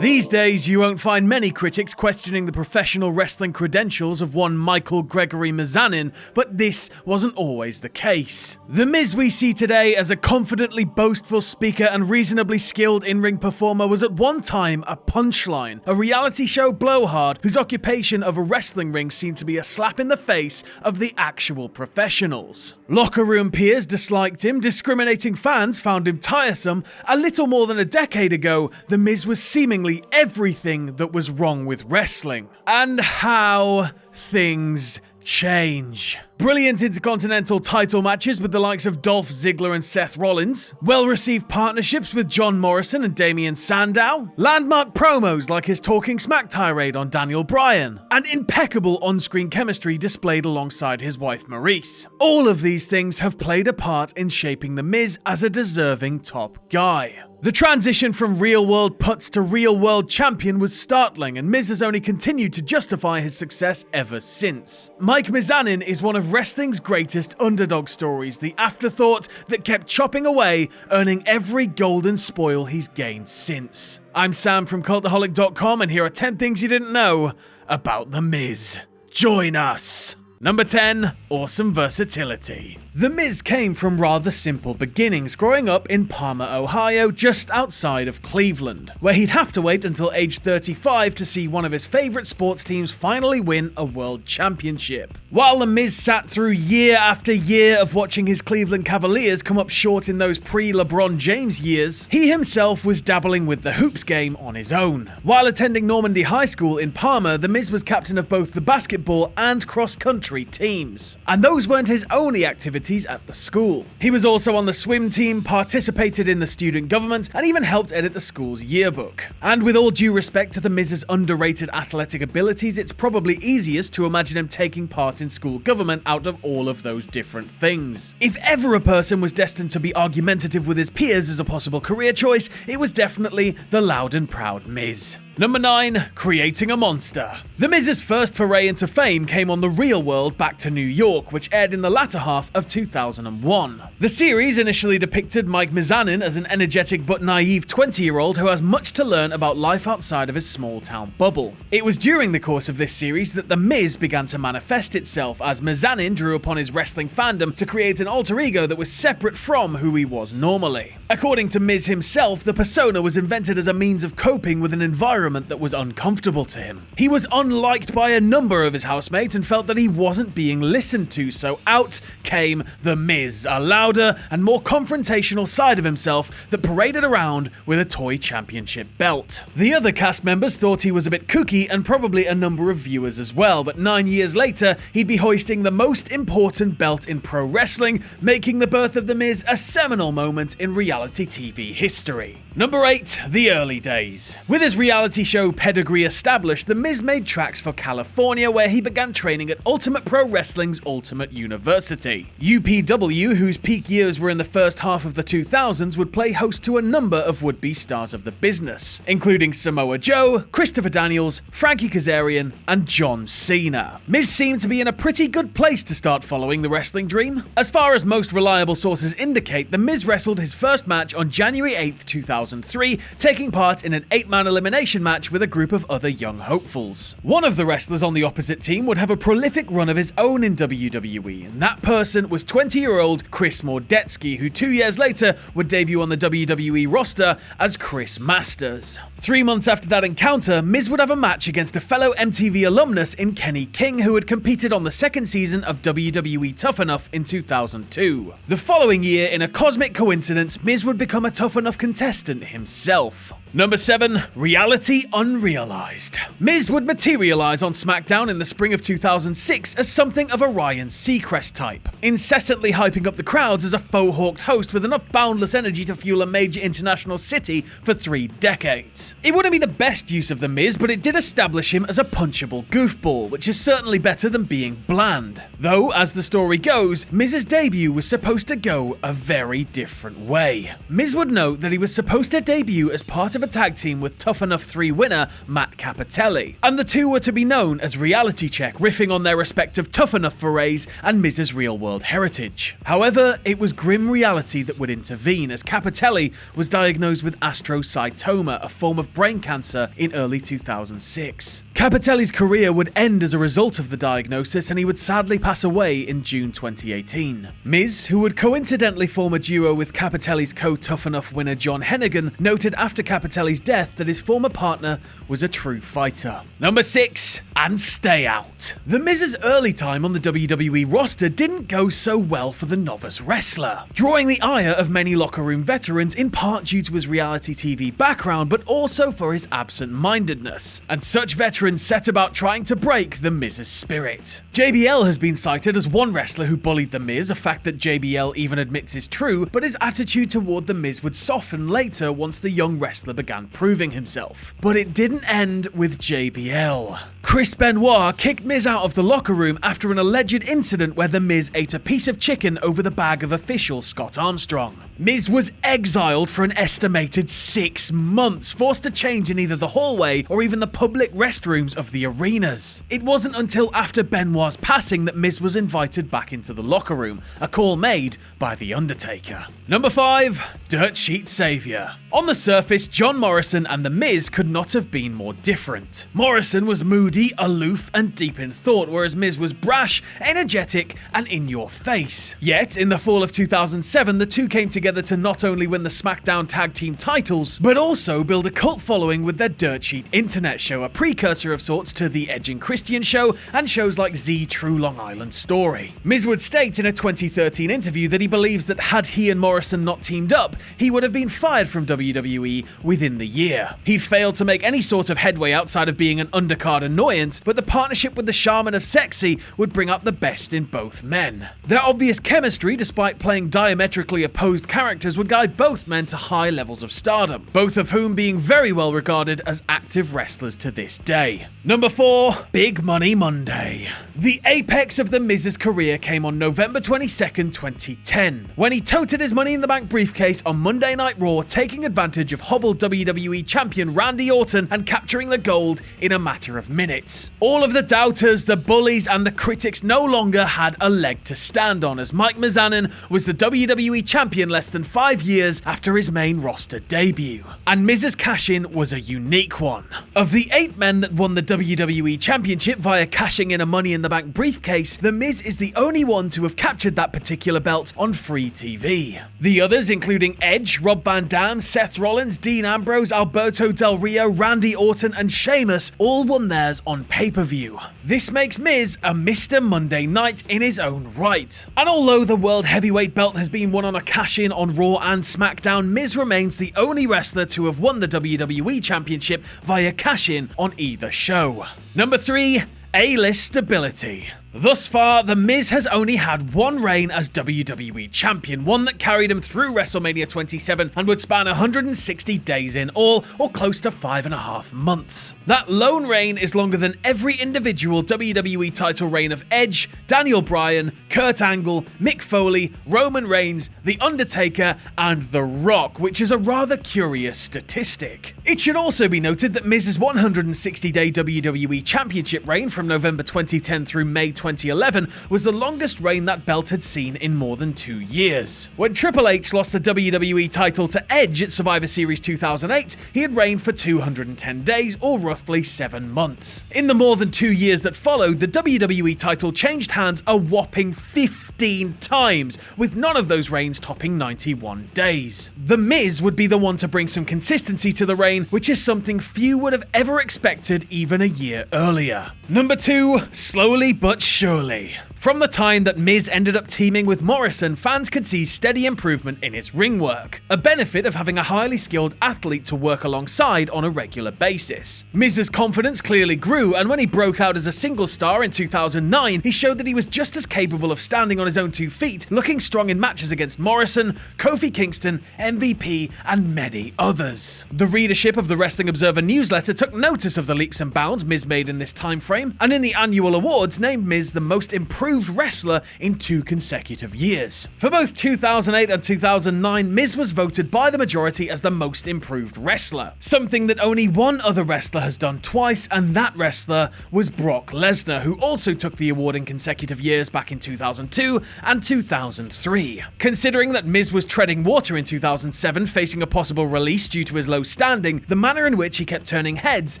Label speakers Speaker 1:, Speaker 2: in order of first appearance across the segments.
Speaker 1: These days, you won't find many critics questioning the professional wrestling credentials of one Michael Gregory Mizanin, but this wasn't always the case. The Miz we see today as a confidently boastful speaker and reasonably skilled in-ring performer was at one time a punchline, a reality show blowhard whose occupation of a wrestling ring seemed to be a slap in the face of the actual professionals. Locker room peers disliked him, discriminating fans found him tiresome. A little more than a decade ago, The Miz was seemingly everything that was wrong with wrestling. And how things change. Brilliant Intercontinental title matches with the likes of Dolph Ziggler and Seth Rollins, well-received partnerships with John Morrison and Damien Sandow, landmark promos like his talking smack tirade on Daniel Bryan, and impeccable on-screen chemistry displayed alongside his wife Maryse. All of these things have played a part in shaping The Miz as a deserving top guy. The transition from real-world putz to real-world champion was startling, and Miz has only continued to justify his success ever since. Mike Mizanin is one of wrestling's greatest underdog stories, the afterthought that kept chopping away, earning every golden spoil he's gained since. I'm Sam from Cultaholic.com, and here are 10 things you didn't know about The Miz. Join us! Number 10. Awesome versatility. The Miz came from rather simple beginnings, growing up in Parma, Ohio, just outside of Cleveland, where he'd have to wait until age 35 to see one of his favorite sports teams finally win a world championship. While The Miz sat through year after year of watching his Cleveland Cavaliers come up short in those pre-LeBron James years, he himself was dabbling with the hoops game on his own. While attending Normandy High School in Parma, The Miz was captain of both the basketball and cross-country teams, and those weren't his only activities at the school. He was also on the swim team, participated in the student government, and even helped edit the school's yearbook. And with all due respect to The Miz's underrated athletic abilities, it's probably easiest to imagine him taking part in school government out of all of those different things. If ever a person was destined to be argumentative with his peers as a possible career choice, it was definitely the loud and proud Miz. Number 9. Creating a monster. The Miz's first foray into fame came on The Real World Back to New York, which aired in the latter half of 2001. The series initially depicted Mike Mizanin as an energetic but naive 20-year-old who has much to learn about life outside of his small-town bubble. It was during the course of this series that The Miz began to manifest itself, as Mizanin drew upon his wrestling fandom to create an alter ego that was separate from who he was normally. According to Miz himself, the persona was invented as a means of coping with an environment that was uncomfortable to him. He was unliked by a number of his housemates and felt that he wasn't being listened to, so out came The Miz, a louder and more confrontational side of himself that paraded around with a toy championship belt. The other cast members thought he was a bit kooky, and probably a number of viewers as well, but 9 years later, he'd be hoisting the most important belt in pro wrestling, making the birth of The Miz a seminal moment in reality TV history. Number 8. The early days. With his reality show pedigree established, The Miz made tracks for California, where he began training at Ultimate Pro Wrestling's Ultimate University. UPW, whose peak years were in the first half of the 2000s, would play host to a number of would-be stars of the business, including Samoa Joe, Christopher Daniels, Frankie Kazarian, and John Cena. Miz seemed to be in a pretty good place to start following the wrestling dream. As far as most reliable sources indicate, The Miz wrestled his first match on January 8th, 2003, taking part in an 8-man elimination match with a group of other young hopefuls. One of the wrestlers on the opposite team would have a prolific run of his own in WWE, and that person was 20-year-old Chris Mordetsky, who 2 years later would debut on the WWE roster as Chris Masters. 3 months after that encounter, Miz would have a match against a fellow MTV alumnus in Kenny King, who had competed on the second season of WWE Tough Enough in 2002. The following year, in a cosmic coincidence, Miz would become a Tough Enough contestant himself. Number 7. Reality Unrealized. Miz would materialize on SmackDown in the spring of 2006 as something of a Ryan Seacrest type, incessantly hyping up the crowds as a faux-hawked host with enough boundless energy to fuel a major international city for 3 decades. It wouldn't be the best use of The Miz, but it did establish him as a punchable goofball, which is certainly better than being bland. Though, as the story goes, Miz's debut was supposed to go a very different way. Miz would note that he was supposed to debut as part of of a tag team with Tough Enough 3 winner Matt Cappotelli, and the two were to be known as Reality Check, riffing on their respective Tough Enough forays and Miz's real-world heritage. However, it was grim reality that would intervene, as Cappotelli was diagnosed with astrocytoma, a form of brain cancer, in early 2006. Cappotelli's career would end as a result of the diagnosis, and he would sadly pass away in June 2018. Miz, who would coincidentally form a duo with Cappotelli's co-Tough Enough winner John Hennigan, noted after Cappotelli's death that his former partner was a true fighter. Number 6. And stay out. The Miz's early time on the WWE roster didn't go so well for the novice wrestler, drawing the ire of many locker room veterans, in part due to his reality TV background, but also for his absent-mindedness. And such veterans set about trying to break the Miz's spirit. JBL has been cited as one wrestler who bullied the Miz, a fact that JBL even admits is true, but his attitude toward the Miz would soften later once the young wrestler began proving himself. But it didn't end with JBL. Chris Benoit kicked Miz out of the locker room after an alleged incident where the Miz ate a piece of chicken over the bag of official Scott Armstrong. Miz was exiled for an estimated 6 months, forced to change in either the hallway or even the public restrooms of the arenas. It wasn't until after Benoit's passing that Miz was invited back into the locker room, a call made by The Undertaker. Number 5. Dirt Sheet Savior. On the surface, John Morrison and The Miz could not have been more different. Morrison was moody, aloof, and deep in thought, whereas Miz was brash, energetic, and in your face. Yet, in the fall of 2007, the two came together to not only win the SmackDown tag team titles, but also build a cult following with their Dirt Sheet internet show, a precursor of sorts to the Edge and Christian show and shows like Z True Long Island Story. Miz would state in a 2013 interview that he believes that had he and Morrison not teamed up, he would have been fired from WWE within the year. He'd failed to make any sort of headway outside of being an undercard annoyance, but the partnership with the Shaman of Sexy would bring out the best in both men. Their obvious chemistry, despite playing diametrically opposed characters, would guide both men to high levels of stardom, both of whom being very well regarded as active wrestlers to this day. Number 4. Big Money Monday. The apex of The Miz's career came on November 22nd, 2010, when he toted his Money in the Bank briefcase on Monday Night Raw, taking advantage of hobbled WWE Champion Randy Orton and capturing the gold in a matter of minutes. All of the doubters, the bullies, and the critics no longer had a leg to stand on, as Mike Mizanin was the WWE Champion less than 5 years after his main roster debut. And Miz's cash-in was a unique one. Of the 8 men that won the WWE Championship via cashing in a Money in the Bank briefcase, The Miz is the only one to have captured that particular belt on free TV. The others, including Edge, Rob Van Dam, Seth Rollins, Dean Ambrose, Alberto Del Rio, Randy Orton, and Sheamus, all won theirs on pay-per-view. This makes Miz a Mr. Monday Night in his own right. And although the World Heavyweight belt has been won on a cash-in on Raw and SmackDown, Miz remains the only wrestler to have won the WWE Championship via cash-in on either show. Number 3. A-list stability. Thus far, The Miz has only had one reign as WWE Champion, one that carried him through WrestleMania 27 and would span 160 days in all, or close to 5.5 months. That lone reign is longer than every individual WWE title reign of Edge, Daniel Bryan, Kurt Angle, Mick Foley, Roman Reigns, The Undertaker, and The Rock, which is a rather curious statistic. It should also be noted that Miz's 160-day WWE Championship reign from November 2010 through May 2011 was the longest reign that belt had seen in more than 2 years. When Triple H lost the WWE title to Edge at Survivor Series 2008, he had reigned for 210 days, or roughly 7 months. In the more than 2 years that followed, the WWE title changed hands a whopping 15 times, with none of those reigns topping 91 days. The Miz would be the one to bring some consistency to the reign, which is something few would have ever expected even a year earlier. Number 2. Slowly but surely. From the time that Miz ended up teaming with Morrison, fans could see steady improvement in his ring work, a benefit of having a highly skilled athlete to work alongside on a regular basis. Miz's confidence clearly grew, and when he broke out as a single star in 2009, he showed that he was just as capable of standing on his own 2 feet, looking strong in matches against Morrison, Kofi Kingston, MVP, and many others. The readership of the Wrestling Observer newsletter took notice of the leaps and bounds Miz made in this time frame, and in the annual awards named Miz the most improved improved wrestler in 2 consecutive years. For both 2008 and 2009, Miz was voted by the majority as the most improved wrestler, something that only one other wrestler has done twice, and that wrestler was Brock Lesnar, who also took the award in consecutive years back in 2002 and 2003. Considering that Miz was treading water in 2007, facing a possible release due to his low standing, the manner in which he kept turning heads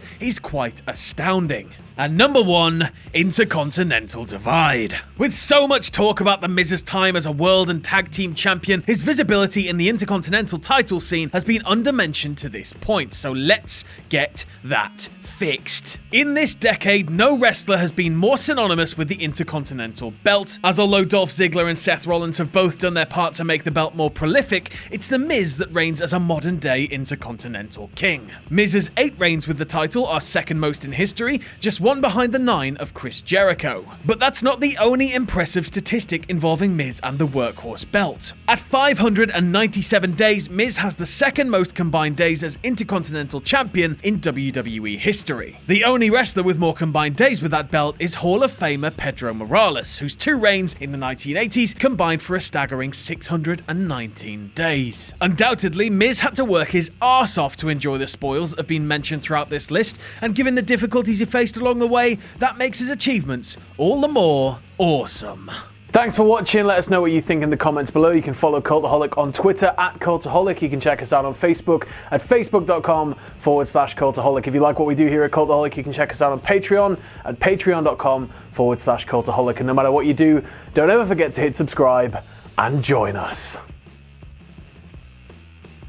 Speaker 1: is quite astounding. And number 1, Intercontinental Divide. With so much talk about The Miz's time as a world and tag team champion, his visibility in the Intercontinental title scene has been undermentioned to this point, so let's get that fixed. In this decade, no wrestler has been more synonymous with the Intercontinental belt, as although Dolph Ziggler and Seth Rollins have both done their part to make the belt more prolific, it's The Miz that reigns as a modern-day Intercontinental king. Miz's 8 reigns with the title are second most in history, just one behind the 9 of Chris Jericho. But that's not the only impressive statistic involving Miz and the Workhorse belt. At 597 days, Miz has the second most combined days as Intercontinental Champion in WWE history. The only wrestler with more combined days with that belt is Hall of Famer Pedro Morales, whose 2 reigns in the 1980s combined for a staggering 619 days. Undoubtedly, Miz had to work his arse off to enjoy the spoils that have been mentioned throughout this list, and given the difficulties he faced along the way, that makes his achievements all the more awesome. Thanks for watching. Let us know what you think in the comments below. You can follow Cultaholic on Twitter at Cultaholic. You can check us out on Facebook at facebook.com/Cultaholic. If you like what we do here at Cultaholic, you can check us out on Patreon at patreon.com/Cultaholic. And no matter what you do, don't ever forget to hit subscribe and join us.